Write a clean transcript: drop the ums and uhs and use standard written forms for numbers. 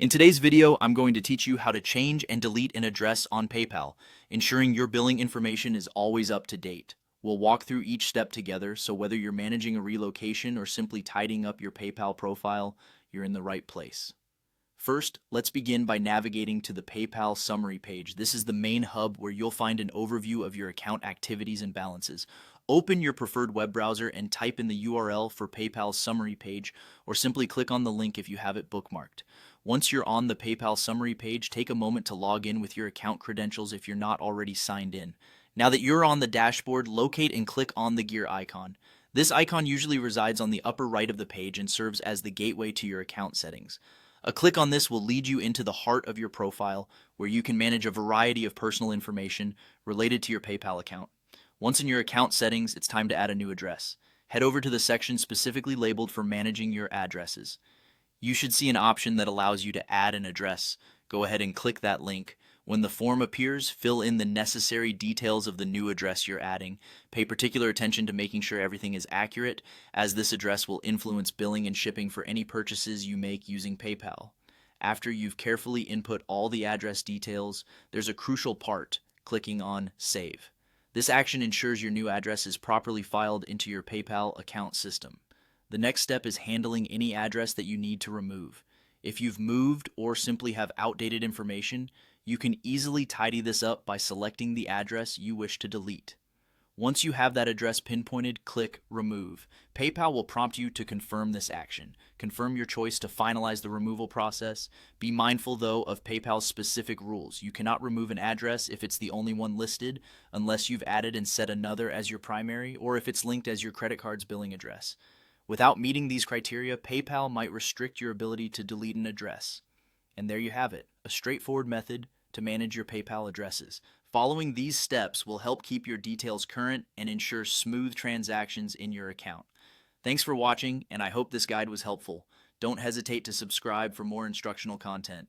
In today's video, I'm going to teach you how to change and delete an address on PayPal, ensuring your billing information is always up to date. We'll walk through each step together, so whether you're managing a relocation or simply tidying up your PayPal profile, you're in the right place. First, let's begin by navigating to the PayPal summary page. This is the main hub where you'll find an overview of your account activities and balances. Open your preferred web browser and type in the URL for PayPal's summary page, or simply click on the link if you have it bookmarked. Once you're on the PayPal summary page, take a moment to log in with your account credentials if you're not already signed in. Now that you're on the dashboard, locate and click on the gear icon. This icon usually resides on the upper right of the page and serves as the gateway to your account settings. A click on this will lead you into the heart of your profile, where you can manage a variety of personal information related to your PayPal account. Once in your account settings, it's time to add a new address. Head over to the section specifically labeled for managing your addresses. You should see an option that allows you to add an address. Go ahead and click that link. When the form appears, fill in the necessary details of the new address you're adding. Pay particular attention to making sure everything is accurate, as this address will influence billing and shipping for any purchases you make using PayPal. After you've carefully input all the address details, there's a crucial part: clicking on Save. This action ensures your new address is properly filed into your PayPal account system. The next step is handling any address that you need to remove. If you've moved or simply have outdated information, you can easily tidy this up by selecting the address you wish to delete. Once you have that address pinpointed, click Remove. PayPal will prompt you to confirm this action. Confirm your choice to finalize the removal process. Be mindful, though, of PayPal's specific rules. You cannot remove an address if it's the only one listed, unless you've added and set another as your primary, or if it's linked as your credit card's billing address. Without meeting these criteria, PayPal might restrict your ability to delete an address. And there you have it, a straightforward method to manage your PayPal addresses. Following these steps will help keep your details current and ensure smooth transactions in your account. Thanks for watching, and I hope this guide was helpful. Don't hesitate to subscribe for more instructional content.